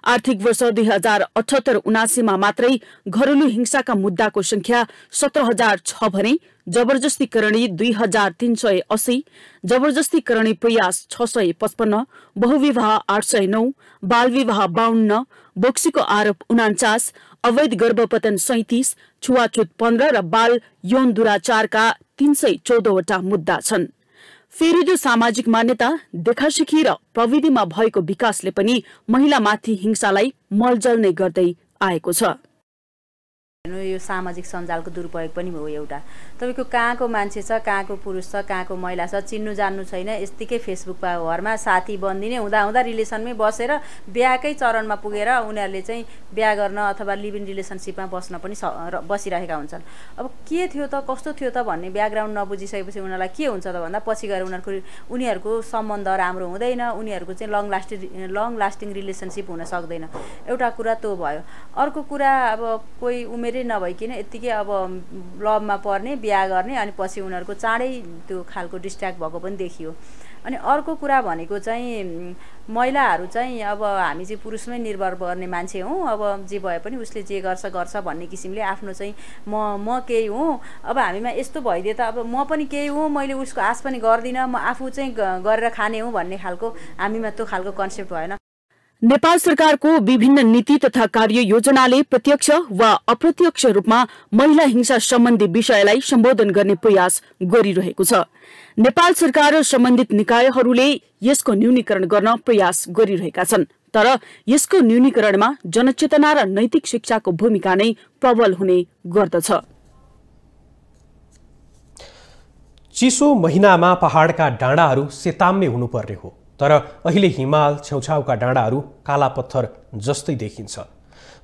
आर्थिक वर्ष 2078-79 मा मात्रै घरेलु हिंसाका मुद्दाको संख्या 17006 भने जबरजस्ती करणी 2380, जबरजस्ती करणी प्रयास 655, बहुविवाह 809, बालविवाह 52, बोक्सीको आरोप 49, अवैध गर्भपतन 37, छुवाछुत 15 र बाल यौन दुराचारका 314 वटा मुद्दा छन्। फेरिदो सामाजिक मान्यता, देखासिखी र प्रविधिमा भएको विकासले पनि महिलामाथि हिंसालाई मलजल नै गर्दै आएको छ। यो सामाजिक सञ्जालको दुरुपयोग पनि हो एउटा। तपाईको कहाँको मान्छे छ, कहाँको पुरुष छ, कहाँको महिला छ, चिन्नु जान्नु छैन, यस्तिकै फेसबुकमा घरमा साथी बन्दिने हुँदा रिलेसनमै बसेर बिहाकै चरणमा पुगेर उनीहरूले चाहिँ बिहा गर्न अथवा लिभ इन रिलेसनसिपमा बस्न पनि बसिरहेका हुन्छन्। अब के थियो त, कस्तो थियो त भन्ने ब्याकग्राउन्ड नबुझिसकेपछि उनीहरूलाई के हुन्छ त भन्दा पछि गएर उनीहरूको सम्बन्ध राम्रो हुँदैन, उनीहरूको चाहिँ लङ लास्टिङ रिलेसनसिप हुन सक्दैन। एउटा कुरा त्यो भयो। अर्को कुरा अब कोही उमेरै नभइकन यत्तिकै अब लभमा पर्ने, बिहा गर्ने अनि पछि उनीहरूको चाँडै त्यो खालको डिस्ट्र्याक्ट भएको पनि देखियो। अनि अर्को कुरा भनेको चाहिँ महिलाहरू चाहिँ अब हामी चाहिँ पुरुषमै निर्भर गर्ने मान्छे हौँ, अब जे भए पनि उसले जे गर्छ भन्ने किसिमले आफ्नो चाहिँ म केही हुँ, अब हामीमा यस्तो भइदिए त अब म पनि केही हुँ, मैले उसको आश पनि गर्दिनँ, म आफू चाहिँ गरेर खाने हुँ भन्ने खालको हामीमा त्यो खालको कन्सेप्ट भएन। नेपाल सरकारको विभिन्न नीति तथा कार्य योजनाले प्रत्यक्ष वा अप्रत्यक्ष रूपमा महिला हिंसा सम्बन्धी विषयलाई सम्बोधन गर्ने प्रयास गरिरहेको छ। नेपाल सरकार र सम्बन्धित निकायहरूले यसको न्यूनीकरण गर्न प्रयास गरिरहेका छन्, तर यसको न्यूनीकरणमा जनचेतना र नैतिक शिक्षाको भूमिका नै प्रबल हुने गर्दछ। चिसो महिनामा पहाडका डाँडाहरू सेताम्य हुनुपर्ने हो, तर अहिले हिमाल छेउछाउका डाँडाहरू काला पत्थर जस्तै देखिन्छ।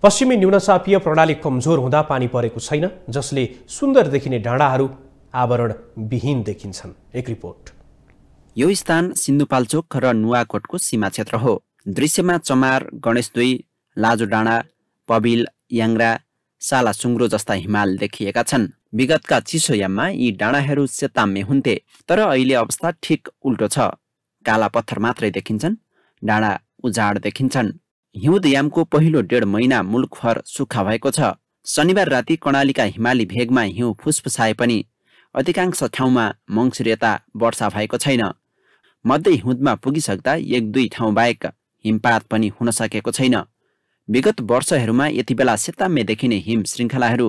पश्चिमी न्यूनचापीय प्रणाली कमजोर हुँदा पानी परेको छैन, जसले सुन्दर देखिने डाँडाहरू आवरण विहीन देखिन्छन्। एक रिपोर्ट। यो स्थान सिन्धुपाल्चोक र नुवाकोटको सीमा क्षेत्र हो। दृश्यमा चमार, गणेशदुई, लाजो डाँडा, पबिल, याङ्ग्रा, साला सुङ्ग्रो जस्ता हिमाल देखिएका छन्। विगतका चिसो याममा यी डाँडाहरू सेताम्य हुन्थे, तर अहिले अवस्था ठिक उल्टो छ। काला पत्थर मात्रै देखिन्छन्, डाँडा उजाड देखिन्छन्। हिउँद यामको पहिलो 1.5 महिना मुलुकभर सुक्खा भएको छ। शनिबार राति कर्णालीका हिमाली भेगमा हिउँ फुसफुसाए पनि अधिकांश ठाउँमा मङ्सिर यता वर्षा भएको छैन। मध्य हिउँदमा पुगिसक्दा 1-2 ठाउँ बाहेक हिमपात पनि हुन सकेको छैन। विगत वर्षहरूमा यति बेला सेताम्य देखिने हिम श्रृङ्खलाहरू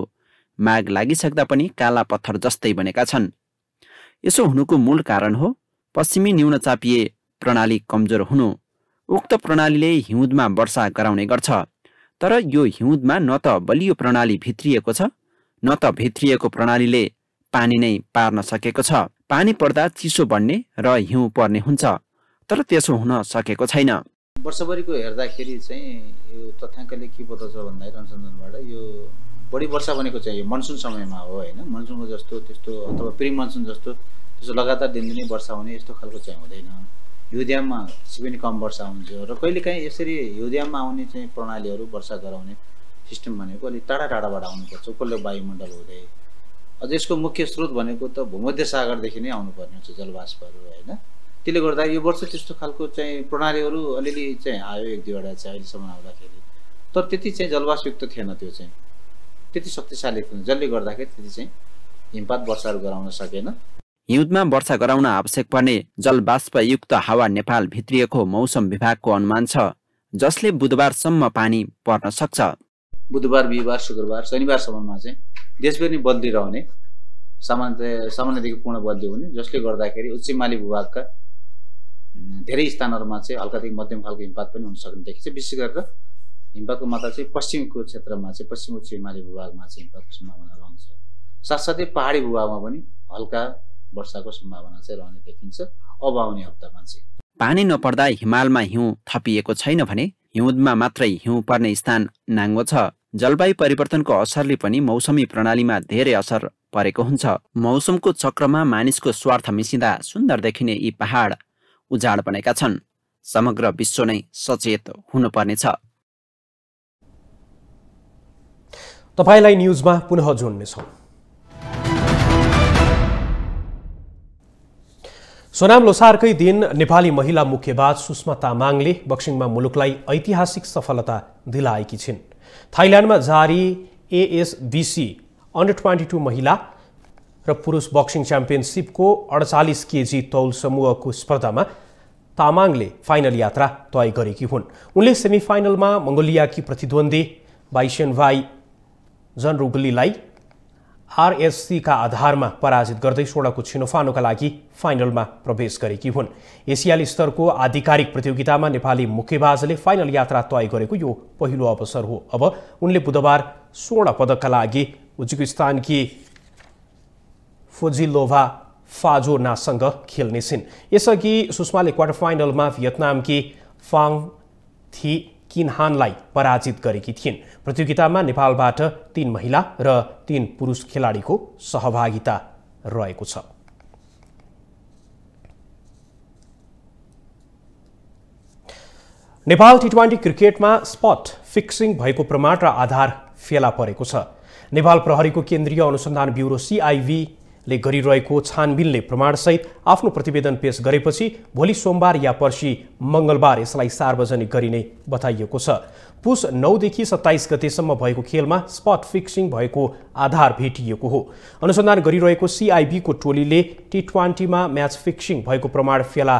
माग लागिसक्दा पनि काला पत्थर जस्तै बनेका छन्। यसो हुनुको मूल कारण हो पश्चिमी न्यूनचापीय प्रणाली कमजोर हुनु। उक्त प्रणालीले हिउँदमा वर्षा गराउने गर्छ, तर यो हिउँदमा न त बलियो प्रणाली भित्रिएको छ, न त भित्रिएको प्रणालीले पानी नै पार्न सकेको छ। पानी पर्दा चिसो बढ्ने र हिउँ पर्ने हुन्छ, तर त्यसो हुन सकेको छैन। वर्षभरिको हेर्दाखेरि चाहिँ यो तथ्याङ्कले के बताउँछ भन्दाखेरि अनुसन्धानबाट यो बढी वर्षा भनेको चाहिँ यो मनसुन समयमा हो हैन। मनसुनको जस्तो त्यस्तो अथवा प्री मनसुन जस्तो त्यसो लगातार दिनदिनै वर्षा हुने यस्तो खालको चाहिँ हुँदैन। हिउँदयाममा त्यसै पनि कम वर्षा हुन्छ र कहिलेकाहीँ यसरी हिउँदयाममा आउने चाहिँ प्रणालीहरू वर्षा गराउने सिस्टम भनेको अलिक टाढा टाढाबाट आउनुपर्छ, उपल्लो वायुमण्डल हुँदै। अझ यसको मुख्य स्रोत भनेको त भूमध्य सागरदेखि नै आउनुपर्ने हुन्छ जलवाष्पहरू हैन। त्यसले गर्दा यो वर्ष त्यस्तो खालको चाहिँ प्रणालीहरू अलिअलि चाहिँ आयो, 1-2वटा चाहिँ अहिलेसम्म आउँदाखेरि, तर त्यति चाहिँ जलवाष्पयुक्त थिएन। त्यो चाहिँ त्यति शक्तिशाली थिएन, जसले गर्दाखेरि त्यति चाहिँ हिमपात वर्षाहरू गराउन सकेन। हिउँदमा वर्षा गराउन आवश्यक पर्ने जलवाष्पयुक्त हावा नेपाल भित्रिएको मौसम विभागको अनुमान छ, जसले बुधबारसम्म पानी पर्न सक्छ। बुधबार, बिहिबार, शुक्रबार, शनिबारसम्ममा चाहिँ देशभरि बदली रहने, सामान्यदेखि पूर्ण बदली हुने, जसले गर्दाखेरि उच्च हिमाली भूभागका धेरै स्थानहरूमा चाहिँ हल्कादेखि मध्यम खालको हिमपात पनि हुन सक्ने देखिन्छ। विशेष गरेर हिमपातको मात्रा चाहिँ पश्चिमको क्षेत्रमा चाहिँ पश्चिम उच्च हिमाली भूभागमा चाहिँ हिमपातको सम्भावना रहन्छ। साथसाथै पहाडी भूभागमा पनि हल्का वर्षाको सम्भावना चाहिँ रहने देखिन्छ अब आउने हप्तामा चाहिँ। पानी नपर्दा हिमालमा हिउँ थपिएको छैन भने हिउँदमा मात्रै हिउँ पर्ने स्थान नाङ्गो छ। जलवायु परिवर्तनको असरले पनि मौसमी प्रणालीमा धेरै असर परेको हुन्छ। मौसमको चक्रमा मानिसको स्वार्थ मिसिँदा सुन्दर देखिने यी पहाड उजाड बनेका छन्। समग्र विश्व नै सचेत हुनुपर्नेछ। तपाईलाई न्युजमा पुनः जोड्नेछौँ। सोनाम लोसारकै दिन नेपाली महिला मुक्केबाज सुषमा तामाङले बक्सिङमा मुलुकलाई ऐतिहासिक सफलता दिलाएकी छिन्। थाइल्यान्डमा जारी ASBC अन्डर-22 महिला र पुरुष बक्सिङ च्याम्पियनसिपको 48 केजी तौल समूहको स्पर्धामा तामाङले फाइनल यात्रा तय गरेकी हुन्। उनले सेमिफाइनलमा मङ्गोलियाकी प्रतिद्वन्दी बाइसेनभाइ जनरुगलीलाई RSC का आधारमा पराजित गर्दै स्वर्णको छिनोफानोका लागि फाइनलमा प्रवेश गरेकी हुन्। एसियाली स्तरको आधिकारिक प्रतियोगितामा नेपाली मुक्केबाजले फाइनल यात्रा तय गरेको यो पहिलो अवसर हो। अब उनले बुधबार स्वर्ण पदकका लागि उज्बेकिस्तानकी फुजिलोभा फाजोनासँग खेल्नेछिन्। यसअघि सुषमाले क्वार्टर फाइनलमा भियतनामकी फाङ थी किनहानलाई पराजित गरेकी थिइन्। प्रतियोगितामा नेपालबाट 3 महिला र 3 पुरुष खेलाडीको सहभागिता रहेको छ। नेपाल टी20 क्रिकेटमा स्पट फिक्सिङ भएको प्रमाण र आधार फेला परेको छ। नेपाल प्रहरीको केन्द्रीय अनुसन्धान ब्युरो CIB ले गरिरहेको छानबिनले प्रमाणसहित आफ्नो प्रतिवेदन पेश गरेपछि भोलि सोमबार या पर्सि मंगलबार यसलाई सार्वजनिक गरिने बताइएको छ। पुस 9 देखि 27 गतेसम्म भएको खेलमा स्पट फिक्सिङ भएको आधार भेटिएको हो। अनुसन्धान गरिरहेको CIB को टोलीले T20 मा म्याच फिक्सिङ भएको प्रमाण फेला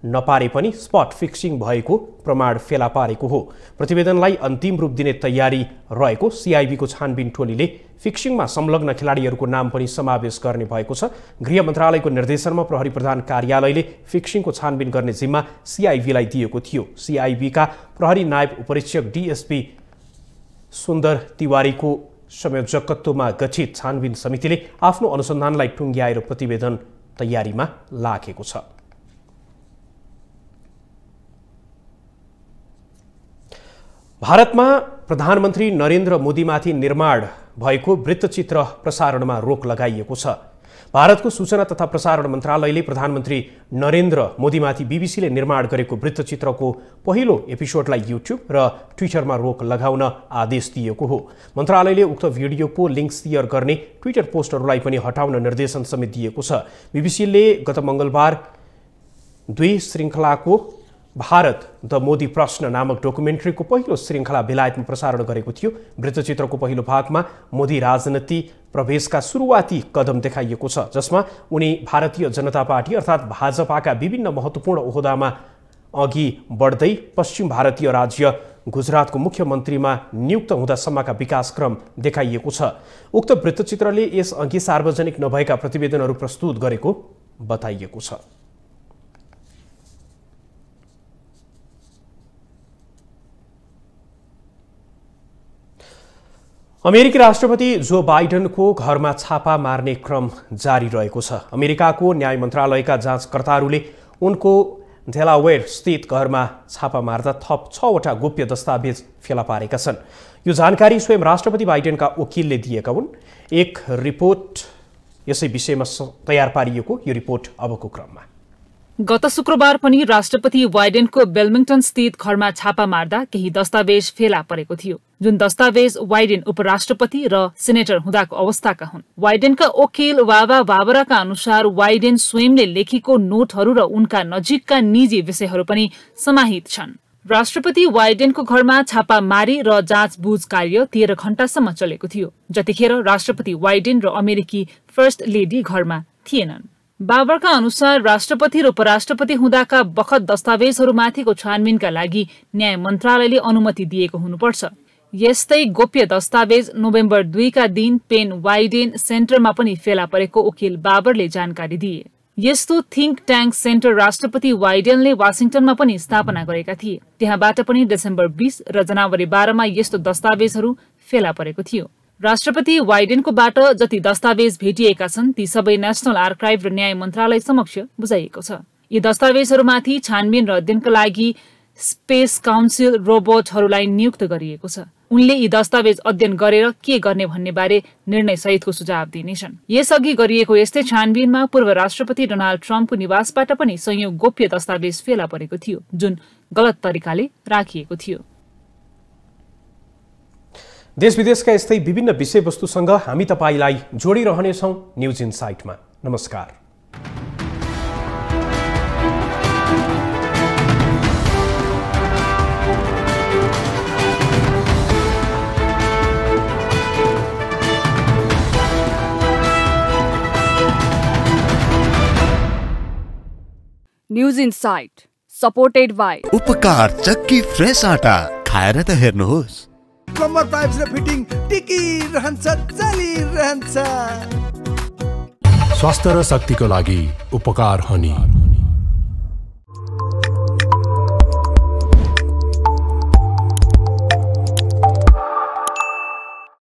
नपारे पनि स्पट फिक्सिङ भएको प्रमाण फेला पारेको हो। प्रतिवेदनलाई अन्तिम रूप दिने तयारी रहेको CIB को छानबिन टोलीले फिक्सिङमा संलग्न खेलाडीहरूको नाम पनि समावेश गर्ने भएको छ। गृह मन्त्रालयको निर्देशनमा प्रहरी प्रधान कार्यालयले फिक्सिङको छानबिन गर्ने जिम्मा CIB लाई दिएको थियो। CIB का प्रहरी नायब उपरीक्षक DSP सुन्दर तिवारीको संयोजकत्वमा गठित छानबिन समितिले आफ्नो अनुसन्धानलाई टुङ्ग्याएर प्रतिवेदन तयारीमा लागेको छ। भारतमा प्रधानमन्त्री नरेन्द्र मोदीमाथि निर्माण भएको वृत्तचित्र प्रसारणमा रोक लगाइएको छ। भारतको सूचना तथा प्रसारण मन्त्रालयले प्रधानमन्त्री नरेन्द्र मोदीमाथि BBC ले निर्माण गरेको वृत्तचित्रको पहिलो एपिसोडलाई YouTube र ट्विटरमा रोक लगाउन आदेश दिएको हो। मन्त्रालयले उक्त भिडियोको लिङ्क शेयर गर्ने ट्विटर पोस्टहरूलाई पनि हटाउन निर्देशन समेत दिएको छ। BBC ले गत मंगलबार 2 श्रृङ्खलाको भारत द मोदी प्रश्न नामक डकुमेन्ट्रीको पहिलो श्रृङ्खला बेलायतमा प्रसारण गरेको थियो। वृत्तचित्रको पहिलो भागमा मोदी राजनीति प्रवेशका सुरुवाती कदम देखाइएको छ, जसमा उनी भारतीय जनता पार्टी अर्थात् भाजपाका विभिन्न महत्त्वपूर्ण ओहदामा अघि बढ्दै पश्चिम भारतीय राज्य गुजरातको मुख्यमन्त्रीमा नियुक्त हुँदासम्मका विकासक्रम देखाइएको छ। उक्त वृत्तचित्रले यसअघि सार्वजनिक नभएका प्रतिवेदनहरू प्रस्तुत गरेको बताइएको छ। अमेरिकी राष्ट्रपति जो बाइडेनको घरमा छापा मार्ने क्रम जारी रहेको छ। अमेरिकाको न्याय मन्त्रालयका जाँचकर्ताहरूले उनको डेलावेयर स्थित घरमा छापा मार्दा थप 6 वटा गोप्य दस्तावेज फेला पारेका छन्। यो जानकारी स्वयं राष्ट्रपति बाइडेनका वकिलले दिएका हुन्। एक रिपोर्ट यसै विषयमा तयार पारिएको। यो रिपोर्ट अबको क्रममा। गत शुक्रबार पनि राष्ट्रपति बाइडेनको बेल्मिङटन स्थित घरमा छापा मार्दा केही दस्तावेज फेला परेको थियो, जुन दस्तावेज बाइडेन उपराष्ट्रपति र सेनेटर हुँदाको अवस्थाका हुन्। बाइडेनका वकिल वाबा बाबराका अनुसार बाइडेन स्वयंले लेखेको नोटहरू र उनका नजिकका निजी विषयहरू पनि समाहित छन्। राष्ट्रपति बाइडेनको घरमा छापा मारी र जाँचबुझ कार्य 13 घण्टासम्म चलेको थियो, जतिखेर राष्ट्रपति बाइडेन र अमेरिकी फर्स्ट लेडी घरमा थिएनन्। बाबरका अनुसार राष्ट्रपति र उपराष्ट्रपति हुँदाका बखत दस्तावेजहरूमाथिको छानबिनका लागि न्याय मन्त्रालयले अनुमति दिएको हुनुपर्छ। यस्तै गोप्य दस्तावेज नोभेम्बर 2 का दिन पेन बाइडेन सेन्टरमा पनि फेला परेको वकिल बाबरले जानकारी दिए। यस्तो थिङ्क ट्याङ्क सेन्टर राष्ट्रपति बाइडेनले वाशिङटनमा पनि स्थापना गरेका थिए। त्यहाँबाट पनि डिसेम्बर 20 र जनवरी 12 मा यस्तो दस्तावेजहरू फेला परेको थियो। राष्ट्रपति बाइडेनकोबाट जति दस्तावेज भेटिएका छन् ती सबै नेशनल आर्काइभ र न्याय मन्त्रालय समक्ष बुझाइएको छ। यी दस्तावेजहरूमाथि छानबिन र अध्ययनका लागि स्पेस काउन्सिल रोबोटहरूलाई नियुक्त गरिएको छ। उनले यी दस्तावेज अध्ययन गरेर के गर्ने भन्ने बारे निर्णय सहितको सुझाव दिनेछन्। यसअघि गरिएको यस्तै छानबिनमा पूर्व राष्ट्रपति डोनाल्ड ट्रम्पको निवासबाट पनि संयोग गोप्य दस्तावेज फेला परेको थियो, जुन गलत तरिकाले राखिएको थियो। देश विदेशका यस्तै विभिन्न विषयवस्तुसँग हामी तपाईलाई जोडिरहनेछौँ न्युज इनसाइटमा। नमस्कार। न्युज इनसाइट सपोर्टेड बाई उपकार चक्की फ्रेश आटा खाएर त हेर्नुहोस्। कम्बर पाइप्स र फिटिङ टिकिरहन्छ चलिरहन्छ। स्वास्थ्य र शक्तिको लागि उपकार हनी।